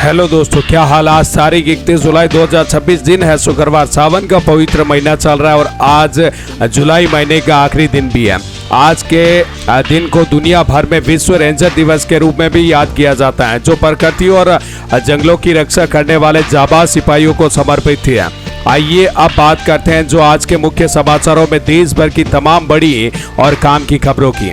Hello दोस्तों, क्या हाल। आज तारीख 31 जुलाई 2026 दिन है, शुक्रवार। सावन का पवित्र महीना चल रहा है और आज जुलाई महीने का आखिरी दिन भी है। आज के दिन को दुनिया भर में विश्व रेंजर दिवस के रूप में भी याद किया जाता है, जो प्रकृति और जंगलों की रक्षा करने वाले जाबाज सिपाहियों को समर्पित है। आइए अब बात करते हैं जो आज के मुख्य समाचारों में देश भर की तमाम बड़ी और काम की खबरों की।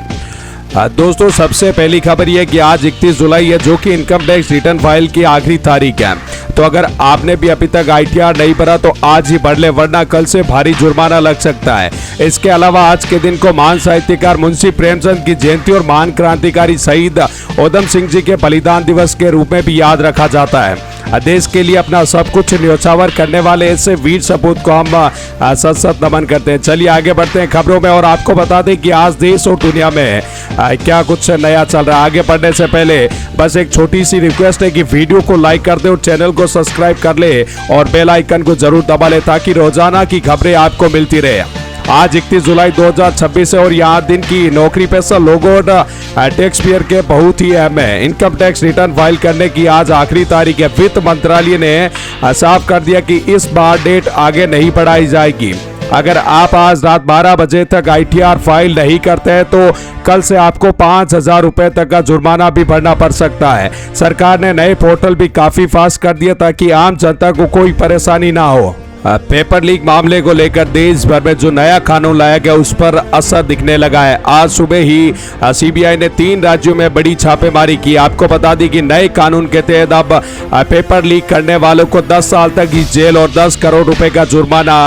दोस्तों, सबसे पहली खबर यह कि आज 31 जुलाई है, जो कि इनकम टैक्स रिटर्न फाइल की आखिरी तारीख है। तो अगर आपने भी अभी तक ITR नहीं भरा तो आज ही भर ले, वरना कल से भारी जुर्माना लग सकता है। इसके अलावा आज के दिन को महान साहित्यकार मुंशी प्रेमचंद की जयंती और महान क्रांतिकारी शहीद उधम सिंह जी के बलिदान दिवस के रूप में भी याद रखा जाता है। देश के लिए अपना सब कुछ न्योछावर करने वाले ऐसे वीर सपूत को हम सत नमन करते हैं। चलिए आगे बढ़ते हैं खबरों में और आपको बता दें कि आज देश और दुनिया में क्या कुछ नया चल रहा है। आगे बढ़ने से पहले बस एक छोटी सी रिक्वेस्ट है कि वीडियो को लाइक कर दे और चैनल को सब्सक्राइब कर ले और बेल आइकन को जरूर दबा ले, ताकि रोजाना की खबरें आपको मिलती रहे। आज 31 जुलाई 2026 है और यहाँ दिन की नौकरी पेशा लोगों और टैक्स पेयर के बहुत ही अहम है। इनकम टैक्स रिटर्न फाइल करने की आज आखिरी तारीख है। वित्त मंत्रालय ने साफ कर दिया कि इस बार डेट आगे नहीं बढ़ाई जाएगी। अगर आप आज रात 12 बजे तक ITR फाइल नहीं करते हैं तो कल से आपको 5,000 रुपए तक का जुर्माना भी भरना पड़ सकता है। सरकार ने नए पोर्टल भी काफी फास्ट कर दिया ताकि आम जनता को कोई परेशानी ना हो। पेपर लीक मामले को लेकर देश भर में जो नया कानून लाया गया उस पर असर दिखने लगा है। आज सुबह ही CBI ने 3 राज्यों में बड़ी छापेमारी की। आपको बता दी कि नए कानून के तहत अब पेपर लीक करने वालों को 10 साल तक की जेल और 10 करोड़ रुपए का जुर्माना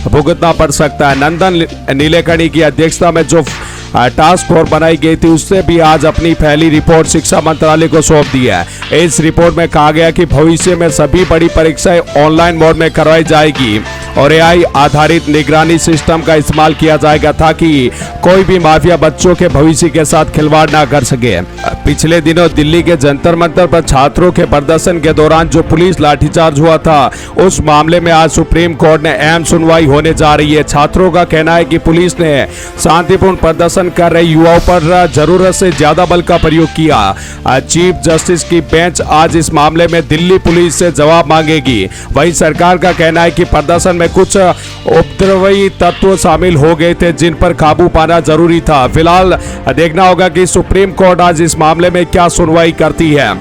भुगतना पड़ सकता है। नंदन नीलेकणी की अध्यक्षता में जो टास्क फोर्स बनाई गई थी उससे भी आज अपनी पहली रिपोर्ट शिक्षा मंत्रालय को सौंप दी है। इस रिपोर्ट में कहा गया कि भविष्य में सभी बड़ी परीक्षाएं ऑनलाइन मोड में करवाई जाएगी और AI आधारित निगरानी सिस्टम का इस्तेमाल किया जाएगा ताकि कोई भी माफिया बच्चों के भविष्य के साथ खिलवाड़ ना कर सके। पिछले दिनों दिल्ली के जंतर मंतर पर छात्रों के प्रदर्शन के दौरान जो पुलिस लाठीचार्ज हुआ था, उस मामले में आज सुप्रीम कोर्ट ने अहम सुनवाई होने जा रही है। छात्रों का कहना है कि पुलिस ने शांतिपूर्ण प्रदर्शन कर रहे युवाओं पर जरूरत से ज्यादा बल का प्रयोग किया। चीफ जस्टिस की बेंच आज इस मामले में दिल्ली पुलिस से जवाब मांगेगी। वहीं सरकार का कहना है कि प्रदर्शन में कुछ उपद्रवी तत्व शामिल हो गए थे जिन पर काबू पाना जरूरी था। फिलहाल देखना होगा कि सुप्रीम कोर्ट आज इस मामले में क्या सुनवाई करती है।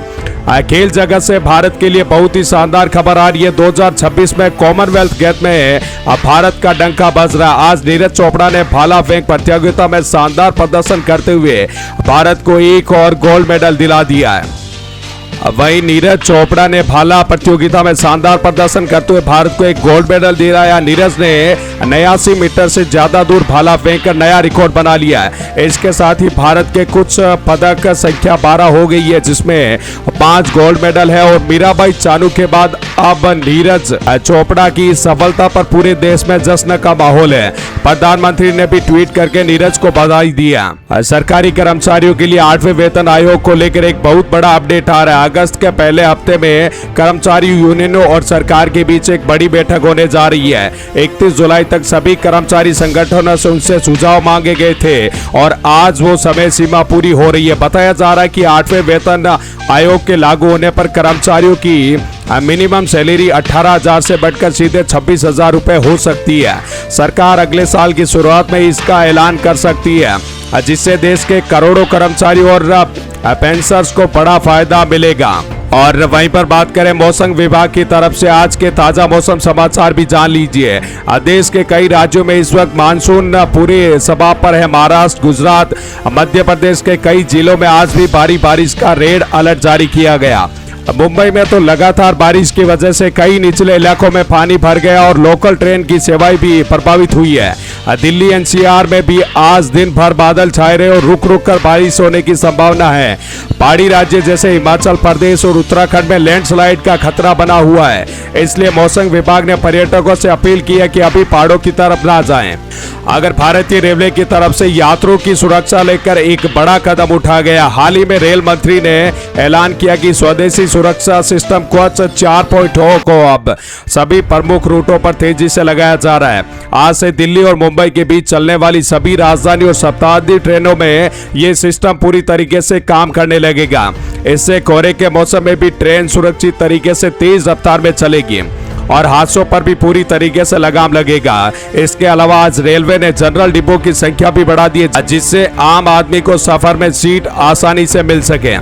खेल जगत से भारत के लिए बहुत ही शानदार खबर आ रही है। 2026 में कॉमनवेल्थ गेम्स में भारत का डंका बज रहा है। आज नीरज चोपड़ा ने भाला फेंक प्रतियोगिता में शानदार प्रदर्शन करते हुए भारत को एक और गोल्ड मेडल दिला दिया है। वहीं नीरज चोपड़ा ने भाला प्रतियोगिता में शानदार प्रदर्शन करते हुए भारत को एक गोल्ड मेडल दिलाया। नीरज ने 89 मीटर से ज्यादा दूर भाला फेंककर नया रिकॉर्ड बना लिया है। इसके साथ ही भारत के कुछ पदक संख्या 12 हो गई है, जिसमें 5 गोल्ड मेडल है और मीराबाई चानू के बाद अब नीरज चोपड़ा की सफलता पर पूरे देश में जश्न का माहौल है। प्रधानमंत्री ने भी ट्वीट करके नीरज को बधाई दिया। सरकारी कर्मचारियों के लिए 8वें वेतन आयोग को लेकर एक बहुत बड़ा अपडेट आ रहा है। अगस्त के पहले हफ्ते में कर्मचारी यूनियनों और सरकार के बीच एक बड़ी बैठक होने जा रही है। 31 जुलाई तक सभी कर्मचारी संगठनों से उनसे सुझाव मांगे गए थे और आज वो समय सीमा पूरी हो रही है। बताया जा रहा है कि 8वें वेतन आयोग के लागू होने पर कर्मचारियों की मिनिमम सैलरी 18,000 से बढ़कर सीधे 26,000 रुपए हो सकती है। सरकार अगले साल की शुरुआत में इसका ऐलान कर सकती है, जिससे देश के करोड़ों कर्मचारी और पेंशनर्स को बड़ा फायदा मिलेगा। और वहीं पर बात करें मौसम विभाग की तरफ से आज के ताजा मौसम समाचार भी जान लीजिए। देश के कई राज्यों में इस वक्त मानसून पूरे सबाब पर है। महाराष्ट्र, गुजरात, मध्य प्रदेश के कई जिलों में आज भी भारी बारिश का रेड अलर्ट जारी किया गया। मुंबई में तो लगातार बारिश की वजह से कई निचले इलाकों में पानी भर गया और लोकल ट्रेन की सेवाएं भी प्रभावित हुई है। दिल्ली NCR में भी आज दिन भर बादल छाए रहे और रुक रुक कर बारिश होने की संभावना है। पहाड़ी राज्य जैसे हिमाचल प्रदेश और उत्तराखंड में लैंडस्लाइड का खतरा बना हुआ है, इसलिए मौसम विभाग ने पर्यटकों से अपील की है कि अभी पहाड़ों की तरफ ना जाएं। अगर भारतीय रेलवे की तरफ से यात्रियों की सुरक्षा लेकर एक बड़ा कदम उठा गया। हाल ही में रेल मंत्री ने ऐलान किया कि स्वदेशी सुरक्षा सिस्टम कोच 4.0 को अब सभी प्रमुख रूटों पर तेजी से लगाया जा रहा है। आज से दिल्ली और मुंबई के बीच चलने वाली सभी राजधानी और शताब्दी ट्रेनों में ये सिस्टम पूरी तरीके से काम करने लगेगा। इससे कोहरे के मौसम में भी ट्रेन सुरक्षित तरीके से तेज रफ्तार में चलेगी और हादसों पर भी पूरी तरीके से लगाम लगेगा। इसके अलावा आज रेलवे ने जनरल डिब्बों की संख्या भी बढ़ा दी है, जिससे आम आदमी को सफर में सीट आसानी से मिल सके।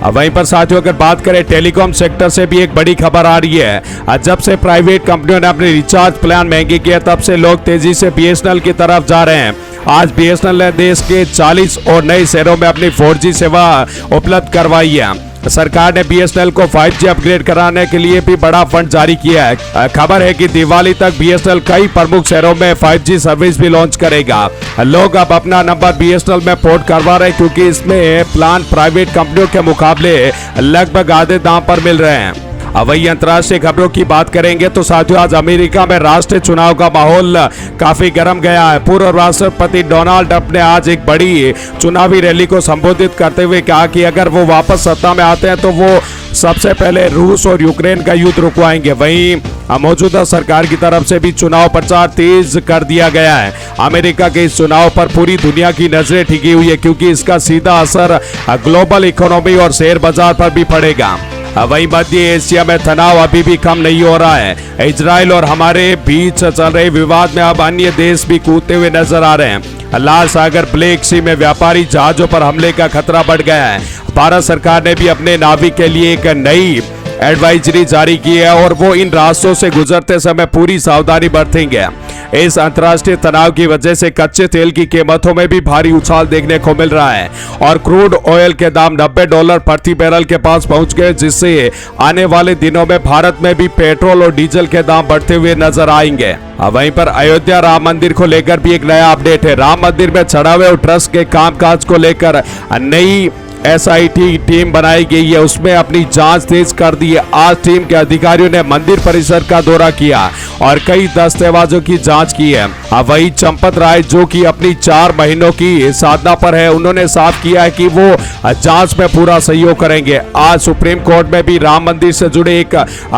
वहीं पर साथियों अगर बात करें टेलीकॉम सेक्टर से भी एक बड़ी खबर आ रही है। जब से प्राइवेट कंपनियों ने अपने रिचार्ज प्लान महंगे किए तब से लोग तेजी से बीएसएनएल की तरफ जा रहे हैं। आज बीएसएनएल ने देश के 40 और नए शहरों में अपनी 4G सेवा उपलब्ध करवाई है। सरकार ने बीएसएनएल को 5G अपग्रेड कराने के लिए भी बड़ा फंड जारी किया है। खबर है कि दिवाली तक बीएसएनएल कई प्रमुख शहरों में 5G सर्विस भी लॉन्च करेगा। लोग अब अपना नंबर बीएसएनएल में पोर्ट करवा रहे हैं क्योंकि इसमें प्लान प्राइवेट कंपनियों के मुकाबले लगभग आधे दाम पर मिल रहे हैं। अब वही अंतर्राष्ट्रीय खबरों की बात करेंगे तो साथियों आज अमेरिका में राष्ट्रीय चुनाव का माहौल काफी गर्म गया है। पूर्व राष्ट्रपति डोनाल्ड ट्रंप ने आज एक बड़ी चुनावी रैली को संबोधित करते हुए कहा कि अगर वो वापस सत्ता में आते हैं तो वो सबसे पहले रूस और यूक्रेन का युद्ध रुकवाएंगे। वहीं मौजूदा सरकार की तरफ से भी चुनाव प्रचार तेज कर दिया गया है। अमेरिका के इस चुनाव पर पूरी दुनिया की नजरें टिकी हुई है क्योंकि इसका सीधा असर ग्लोबल इकोनॉमी और शेयर बाजार पर भी पड़ेगा। वहीं मध्य एशिया में तनाव अभी भी कम नहीं हो रहा है। इजराइल और हमारे बीच चल रहे विवाद में अब अन्य देश भी कूदते हुए नजर आ रहे हैं। लाल सागर ब्लैक सी में व्यापारी जहाजों पर हमले का खतरा बढ़ गया है। भारत सरकार ने भी अपने नाविक के लिए एक नई एडवाइजरी जारी की है और वो इन रास्तों से गुजरते समय पूरी सावधानी बरतेंगे। इस अंतर्राष्ट्रीय तनाव की वजह से कच्चे तेल की कीमतों में भी भारी उछाल देखने को मिल रहा है और क्रूड ऑयल के दाम $90 प्रति बैरल के पास पहुंच गए, जिससे आने वाले दिनों में भारत में भी पेट्रोल और डीजल के दाम बढ़ते हुए नजर आएंगे। वहीं पर अयोध्या राम मंदिर को लेकर भी एक नया अपडेट है। राम मंदिर में चढ़ावे और ट्रस्ट के कामकाज को लेकर नई एसआईटी टीम बनाई गई है, उसमें अपनी जांच तेज कर दी है। आज टीम के अधिकारियों ने मंदिर परिसर का दौरा किया और कई दस्तावेजों की जांच की है। वही चंपत राय जो कि अपनी 4 महीनों की साधना पर है, उन्होंने साफ किया है कि वो जांच में पूरा सहयोग करेंगे। आज सुप्रीम कोर्ट में भी राम मंदिर से जुड़े एक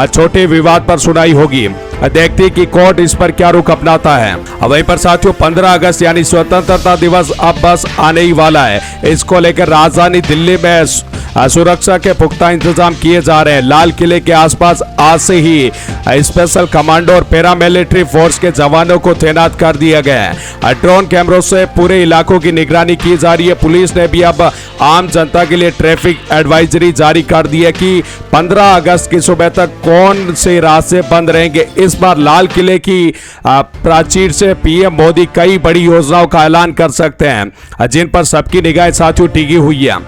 छोटे विवाद पर सुनवाई होगी। देखते कि कोर्ट इस पर क्या रुख अपनाता है। वहीं पर साथियों 15 अगस्त यानी स्वतंत्रता दिवस अब बस आने ही वाला है। इसको लेकर राजधानी दिल्ली में सुरक्षा के पुख्ता इंतजाम किए जा रहे हैं। लाल किले के आसपास आज से ही स्पेशल कमांडो और पैरामिलिट्री फोर्स के जवानों को तैनात कर दिया गया है। ड्रोन कैमरों से पूरे इलाकों की निगरानी की जा रही है। पुलिस ने भी अब आम जनता के लिए ट्रैफिक एडवाइजरी जारी कर दी है कि 15 अगस्त की सुबह तक कौन से रास्ते बंद रहेंगे। इस बार लाल किले की प्राचीर से पीएम मोदी कई बड़ी योजनाओं का ऐलान कर सकते हैं, जिन पर सबकी निगाहें साथियों टिकी हुई है।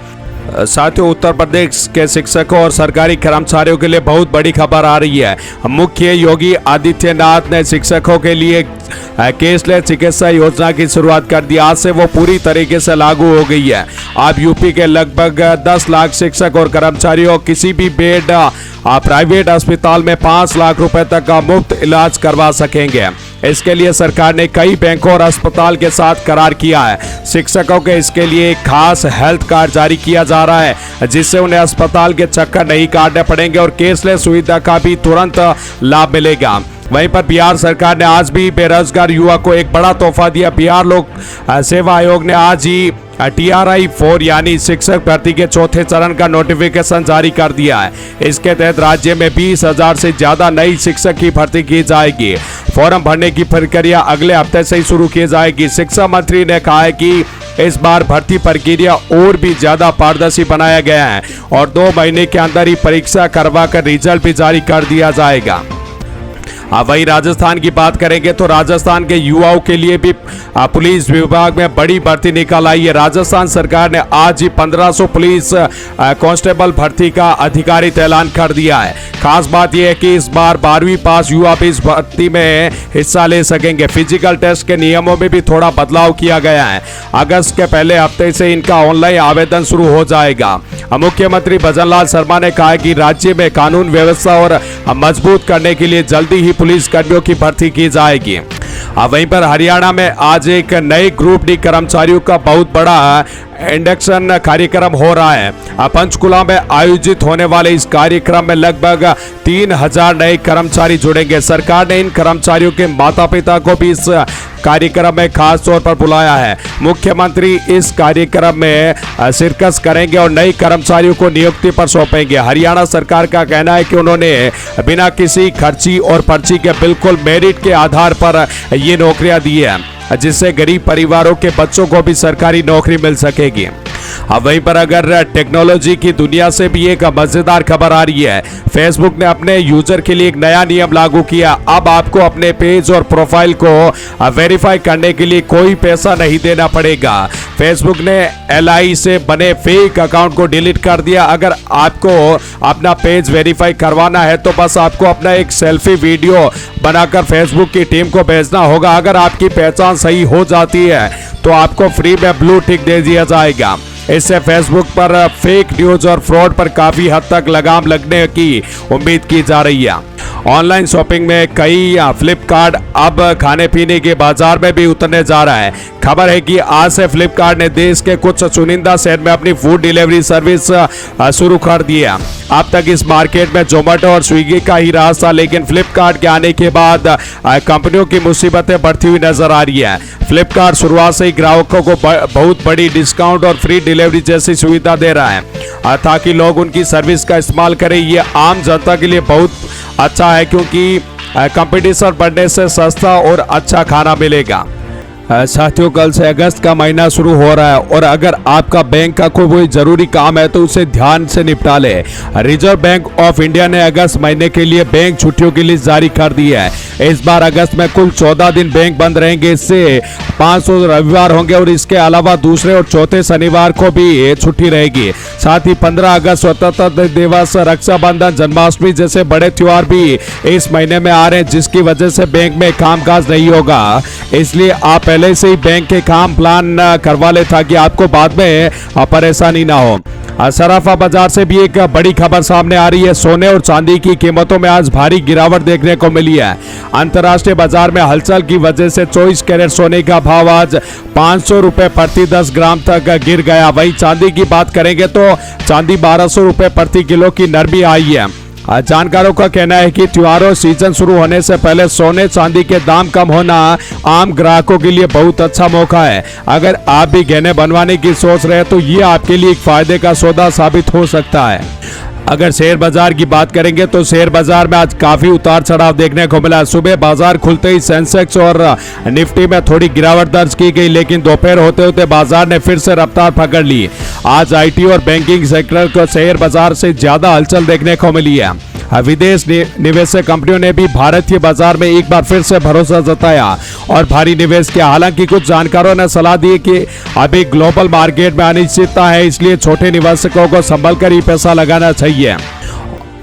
साथियों उत्तर प्रदेश के शिक्षकों और सरकारी कर्मचारियों के लिए बहुत बड़ी खबर आ रही है। मुख्य योगी आदित्यनाथ ने शिक्षकों के लिए कैशलेस चिकित्सा योजना की शुरुआत कर दी। आज से वो पूरी तरीके से लागू हो गई है। अब यूपी के लगभग 10 लाख शिक्षक और कर्मचारियों किसी भी बेड प्राइवेट अस्पताल में 5 लाख रुपए तक का मुफ्त इलाज करवा सकेंगे। इसके लिए सरकार ने कई बैंकों और अस्पताल के साथ करार किया है। शिक्षकों के इसके लिए एक खास हेल्थ कार्ड जारी किया जा रहा है, जिससे उन्हें अस्पताल के चक्कर नहीं काटने पड़ेंगे और कैशलेस सुविधा का भी तुरंत लाभ मिलेगा। वहीं पर बिहार सरकार ने आज भी बेरोजगार युवा को एक बड़ा तोहफा दिया। बिहार लोक सेवा आयोग ने आज ही TRI 4 यानी शिक्षक भर्ती के चौथे चरण का नोटिफिकेशन जारी कर दिया है। इसके तहत राज्य में 20,000 से ज्यादा नई शिक्षक की भर्ती की जाएगी। फॉर्म भरने की प्रक्रिया अगले हफ्ते से ही शुरू की जाएगी। शिक्षा मंत्री ने कहा है कि इस बार भर्ती प्रक्रिया और भी ज्यादा पारदर्शी बनाया गया है और 2 महीने के अंदर ही परीक्षा करवा कर रिजल्ट भी जारी कर दिया जाएगा। वही राजस्थान की बात करेंगे तो राजस्थान के युवाओं के लिए भी पुलिस विभाग में बड़ी भर्ती निकाल आई है। राजस्थान सरकार ने आज ही 1500 पुलिस कांस्टेबल भर्ती का आधिकारिक ऐलान कर दिया है। खास बात यह है कि इस बार 12वीं पास युवा भी इस भर्ती में हिस्सा ले सकेंगे। फिजिकल टेस्ट के नियमों में भी थोड़ा बदलाव किया गया है। अगस्त के पहले हफ्ते से इनका ऑनलाइन आवेदन शुरू हो जाएगा। मुख्यमंत्री भजनलाल शर्मा ने कहा कि राज्य में कानून व्यवस्था और मजबूत करने के लिए जल्दी ही पुलिस कर्मियों की भर्ती की जाएगी। वहीं पर हरियाणा में आज एक नए ग्रुप डी कर्मचारियों का बहुत बड़ा इंडक्शन कार्यक्रम हो रहा है। पंचकुला में आयोजित होने वाले इस कार्यक्रम में लगभग 3000 नए कर्मचारी जुड़ेंगे। सरकार ने इन कर्मचारियों के माता पिता को भी इस कार्यक्रम में खास तौर पर बुलाया है। मुख्यमंत्री इस कार्यक्रम में शिरकत करेंगे और नए कर्मचारियों को नियुक्ति पर सौंपेंगे। हरियाणा सरकार का कहना है कि उन्होंने बिना किसी खर्ची और पर्ची के बिल्कुल मेरिट के आधार पर ये नौकरियां दी है, जिससे गरीब परिवारों के बच्चों को भी सरकारी नौकरी मिल सकेगी। अब वहीं पर अगर टेक्नोलॉजी की दुनिया से भी एक मजेदार खबर आ रही है। फेसबुक ने अपने यूजर के लिए एक नया नियम लागू किया। अब आपको अपने पेज और प्रोफाइल को वेरीफाई करने के लिए कोई पैसा नहीं देना पड़ेगा। फेसबुक ने LI से बने फेक अकाउंट को डिलीट कर दिया। अगर आपको अपना पेज वेरीफाई करवाना है तो बस आपको अपना एक सेल्फी वीडियो बनाकर फेसबुक की टीम को भेजना होगा। अगर आपकी पहचान सही हो जाती है तो आपको फ्री में ब्लू टिक दे दिया जाएगा। इससे फेसबुक पर फेक न्यूज और फ्रॉड पर काफी हद तक लगाम लगने की उम्मीद की जा रही है। ऑनलाइन शॉपिंग में कई फ्लिपकार्ट अब खाने पीने के बाजार में भी उतरने जा रहा है। खबर है कि आज से फ्लिपकार्ट ने देश के कुछ चुनिंदा शहर में अपनी फूड डिलीवरी सर्विस शुरू कर दी है। अब तक इस मार्केट में जोमेटो और स्विगी का ही राज था, लेकिन फ्लिपकार्ट के आने के बाद कंपनियों की मुसीबतें बढ़ती हुई नजर आ रही है। फ्लिपकार्ट शुरुआत से ही ग्राहकों को बहुत बड़ी डिस्काउंट और फ्री डिलीवरी जैसी सुविधा दे रहा है ताकि लोग उनकी सर्विस का इस्तेमाल करें। ये आम जनता के लिए बहुत अच्छा है क्योंकि कंपटीशन बढ़ने से सस्ता और अच्छा खाना मिलेगा। साथियों, कल से अगस्त का महीना शुरू हो रहा है और अगर आपका बैंक का कोई जरूरी काम है तो उसे ध्यान से निपटा ले। रिजर्व बैंक ऑफ इंडिया ने अगस्त महीने के लिए बैंक छुट्टियों की लिस्ट जारी कर दी है। इस बार अगस्त में कुल 14 दिन बैंक बंद रहेंगे। इससे 500 रविवार होंगे और इसके अलावा दूसरे और चौथे शनिवार को भी छुट्टी रहेगी। साथ ही 15 अगस्त स्वतंत्रता दिवस, रक्षाबंधन, जन्माष्टमी जैसे बड़े त्योहार भी इस महीने में आ रहे हैं, जिसकी वजह से बैंक में कामकाज नहीं होगा। इसलिए आप पहले से ही बैंक के काम प्लान करवा ले ताकि आपको बाद में परेशानी ना हो। सराफा बाजार से भी एक बड़ी खबर सामने आ रही है। सोने और चांदी की कीमतों में आज भारी गिरावट देखने को मिली है। अंतर्राष्ट्रीय बाजार में हलचल की वजह से 24 कैरेट सोने का भाव आज 500 रुपए प्रति 10 ग्राम तक गिर गया। वहीं चांदी की बात करेंगे तो चांदी 1200 रुपए प्रति किलो की नरमी आई है। जानकारों का कहना है कि त्योहारों सीजन शुरू होने से पहले सोने चांदी के दाम कम होना आम ग्राहकों के लिए बहुत अच्छा मौका है। अगर आप भी गहने बनवाने की सोच रहे हैं तो ये आपके लिए एक फायदे का सौदा साबित हो सकता है। अगर शेयर बाजार की बात करेंगे तो शेयर बाजार में आज काफी उतार चढ़ाव देखने को मिला। सुबह बाजार खुलते ही सेंसेक्स और निफ्टी में थोड़ी गिरावट दर्ज की गई, लेकिन दोपहर होते होते बाजार ने फिर से रफ्तार पकड़ ली। आज IT और बैंकिंग सेक्टर को शेयर बाजार से ज्यादा हलचल देखने को मिली है। विदेश निवेशक कंपनियों ने भी भारतीय बाजार में एक बार फिर से भरोसा जताया और भारी निवेश किया। हालांकि कुछ जानकारों ने सलाह दी कि अभी ग्लोबल मार्केट में अनिश्चितता है, इसलिए छोटे निवेशकों को संभल कर ही पैसा लगाना चाहिए।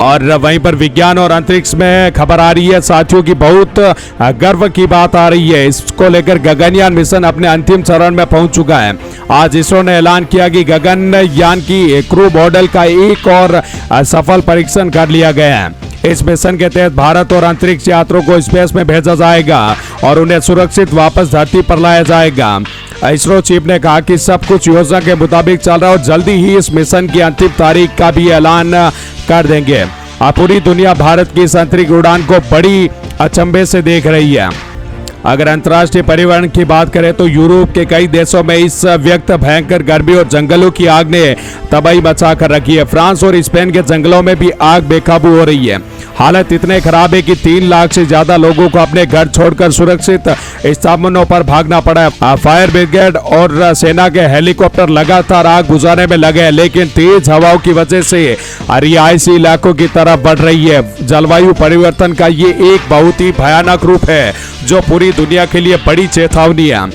और वहीं पर विज्ञान और अंतरिक्ष में खबर आ रही है साथियों की बहुत गर्व की बात आ रही है। इसको लेकर गगनयान मिशन अपने अंतिम चरण में पहुंच चुका है। आज इसरो ने ऐलान किया कि गगनयान की क्रू मॉडल का एक और सफल परीक्षण कर लिया गया है। इस मिशन के तहत भारत और अंतरिक्ष यात्रियों को स्पेस में भेजा जाएगा और उन्हें सुरक्षित वापस धरती पर लाया जाएगा। इसरो चीफ ने कहा कि सब कुछ योजना के मुताबिक चल रहा है और जल्दी ही इस मिशन की अंतिम तारीख का भी ऐलान कर देंगे। पूरी दुनिया भारत की इस अंतरिक्ष उड़ान को बड़ी अचंभे से देख रही है। अगर अंतर्राष्ट्रीय पर्यावरण की बात करें तो यूरोप के कई देशों में इस वक्त भयंकर गर्मी और जंगलों की आग ने तबाही मचा कर रखी है। फ्रांस और स्पेन के जंगलों में भी आग बेकाबू हो रही है। हालत इतने खराब है कि 3 लाख से ज्यादा लोगों को अपने घर छोड़कर सुरक्षित स्थानों पर भागना पड़ा है। फायर ब्रिगेड और सेना के हेलीकॉप्टर लगातार आग बुझाने में लगे हैं, लेकिन तेज हवाओं की वजह से रिहायशी इलाकों की तरफ बढ़ रही है। जलवायु परिवर्तन का ये एक बहुत ही भयानक रूप है जो पूरी दुनिया के लिए बड़ी चेतावनी है।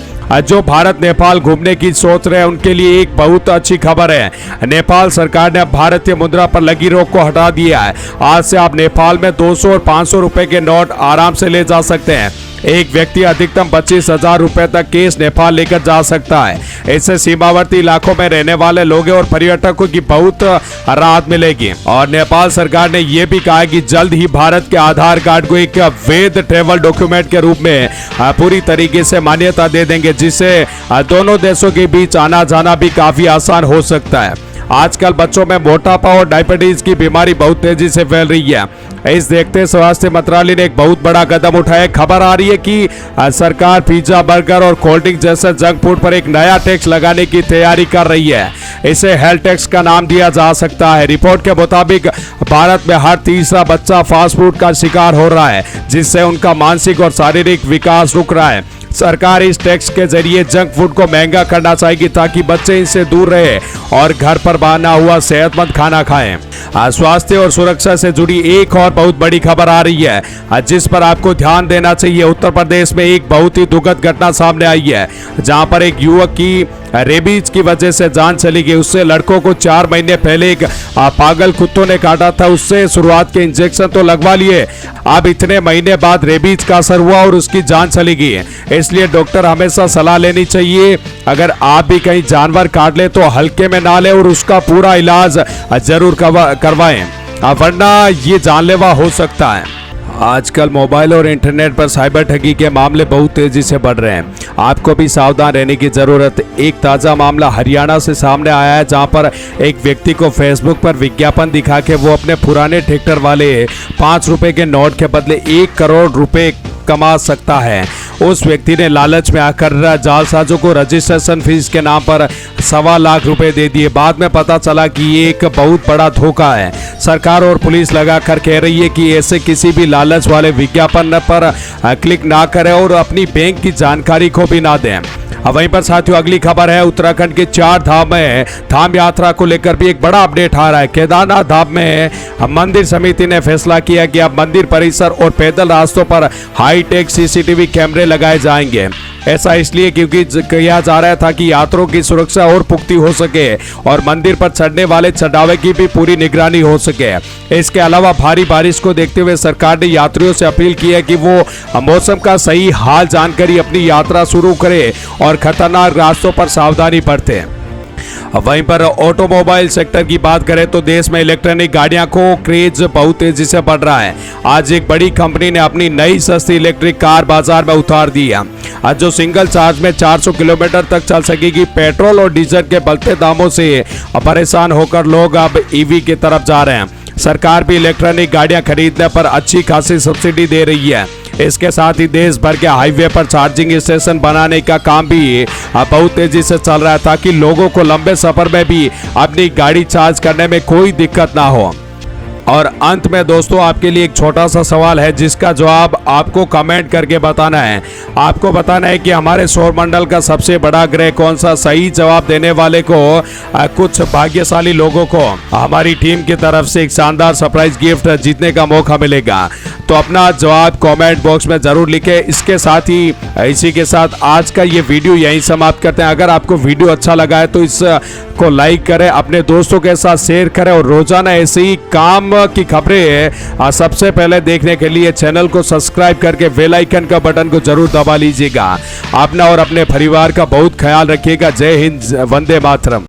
जो भारत नेपाल घूमने की सोच रहे हैं उनके लिए एक बहुत अच्छी खबर है। नेपाल सरकार ने भारतीय मुद्रा पर लगी रोक को हटा दिया है। आज से आप नेपाल में 200 और 500 रुपए के नोट आराम से ले जा सकते हैं। एक व्यक्ति अधिकतम 25,000 रुपए तक केस नेपाल लेकर जा सकता है। इससे सीमावर्ती इलाकों में रहने वाले लोगों और पर्यटकों की बहुत राहत मिलेगी। और नेपाल सरकार ने यह भी कहा है कि जल्द ही भारत के आधार कार्ड को एक वैध ट्रेवल डॉक्यूमेंट के रूप में पूरी तरीके से मान्यता दे देंगे, जिससे दोनों देशों के बीच आना जाना भी काफी आसान हो सकता है। आजकल बच्चों में मोटापा और डायबिटीज की बीमारी बहुत तेजी से फैल रही है। इस देखते स्वास्थ्य मंत्रालय ने एक बहुत बड़ा कदम उठाया। खबर आ रही है कि सरकार पिज्जा, बर्गर और कोल्ड ड्रिंक जैसे जंक फूड पर एक नया टैक्स लगाने की तैयारी कर रही है। इसे हेल्थ टैक्स का नाम दिया जा सकता है। रिपोर्ट के मुताबिक भारत में हर तीसरा बच्चा फास्ट फूड का शिकार हो रहा है, जिससे उनका मानसिक और शारीरिक विकास रुक रहा है। सरकार इस टैक्स के जरिए जंक फूड को महंगा करना चाहेगी ताकि बच्चे इनसे दूर रहे और घर पर बना हुआ सेहतमंद खाना खाएं। स्वास्थ्य और सुरक्षा से जुड़ी एक और बहुत बड़ी खबर आ रही है, जिस पर आपको ध्यान देना चाहिए। उत्तर प्रदेश में एक बहुत ही दुखद घटना सामने आई है, जहां पर एक युवक की रेबीज की वजह से जान चली गई। उससे लड़कों को 4 महीने पहले एक पागल कुत्तों ने काटा था। उससे शुरुआत के इंजेक्शन तो लगवा लिए, अब इतने महीने बाद रेबीज का असर हुआ और उसकी जान चली गई। इसलिए डॉक्टर हमेशा सलाह लेनी चाहिए। अगर आप भी कहीं जानवर काट ले तो हल्के में ना ले और उसका पूरा इलाज जरूर करवाएं, वरना ये जानलेवा हो सकता है। आजकल मोबाइल और इंटरनेट पर साइबर ठगी के मामले बहुत तेजी से बढ़ रहे हैं। आपको भी सावधान रहने की जरूरत है। एक ताज़ा मामला हरियाणा से सामने आया है, जहां पर एक व्यक्ति को फेसबुक पर विज्ञापन दिखा के वो अपने पुराने ट्रैक्टर वाले 5 रुपए के नोट के बदले 1 करोड़ रुपए कमा सकता है। उस व्यक्ति ने लालच में आकर जालसाजों को रजिस्ट्रेशन फीस के नाम पर 1.25 लाख रुपए दे दिए। बाद में पता चला कि ये एक बहुत बड़ा धोखा है। सरकार और पुलिस लगाकर कह रही है कि ऐसे किसी भी लालच वाले विज्ञापन पर क्लिक ना करें और अपनी बैंक की जानकारी को भी ना दें। वहीं पर साथियों अगली खबर है, उत्तराखंड के 4 धाम में धाम यात्रा को लेकर भी एक बड़ा अपडेट आ रहा है। केदारनाथ धाम में मंदिर समिति ने फैसला किया कि अब मंदिर परिसर और पैदल रास्तों पर हाईटेक सीसीटीवी कैमरे लगाए जाएंगे। ऐसा इसलिए क्योंकि किया जा रहा था कि यात्रियों की सुरक्षा और पुख्ती हो सके और मंदिर पर चढ़ने वाले चढ़ावे की भी पूरी निगरानी हो सके। इसके अलावा भारी बारिश को देखते हुए सरकार ने यात्रियों से अपील की है कि वो मौसम का सही हाल जानकर ही अपनी यात्रा शुरू करें और खतरनाक रास्तों पर सावधानी बरतें। वहीं पर ऑटोमोबाइल सेक्टर की बात करें तो देश में इलेक्ट्रॉनिक गाड़ियां को क्रेज बहुत तेजी से बढ़ रहा है। आज एक बड़ी कंपनी ने अपनी नई सस्ती इलेक्ट्रिक कार बाजार में उतार दी है, आज जो सिंगल चार्ज में 400 किलोमीटर तक चल सकेगी। पेट्रोल और डीजल के बढ़ते दामों से परेशान होकर लोग अब ईवी की तरफ जा रहे हैं। सरकार भी इलेक्ट्रॉनिक गाड़ियां खरीदने पर अच्छी खासी सब्सिडी दे रही है। इसके साथ ही देश भर के हाईवे पर चार्जिंग स्टेशन बनाने का काम भी बहुत तेजी से चल रहा है, ताकि लोगों को लंबे सफर में भी अपनी गाड़ी चार्ज करने में कोई दिक्कत ना हो। और अंत में दोस्तों आपके लिए एक छोटा सा सवाल है, जिसका जवाब आपको कमेंट करके बताना है। आपको बताना है कि हमारे सौरमंडल का सबसे बड़ा ग्रह कौन सा। सही जवाब देने वाले को कुछ भाग्यशाली लोगों को हमारी टीम की तरफ से एक शानदार सरप्राइज गिफ्ट जीतने का मौका मिलेगा। तो अपना जवाब कमेंट बॉक्स में जरूर लिखें। इसके साथ ही इसी के साथ आज का ये वीडियो यहीं समाप्त करते हैं। अगर आपको वीडियो अच्छा लगा है तो इसको लाइक करें, अपने दोस्तों के साथ शेयर करें और रोजाना ऐसे ही काम की खबरें सबसे पहले देखने के लिए चैनल को सब्सक्राइब करके बेल आइकन का बटन को जरूर दबा लीजिएगा। अपना और अपने परिवार का बहुत ख्याल रखिएगा। जय हिंद, वंदे मातरम।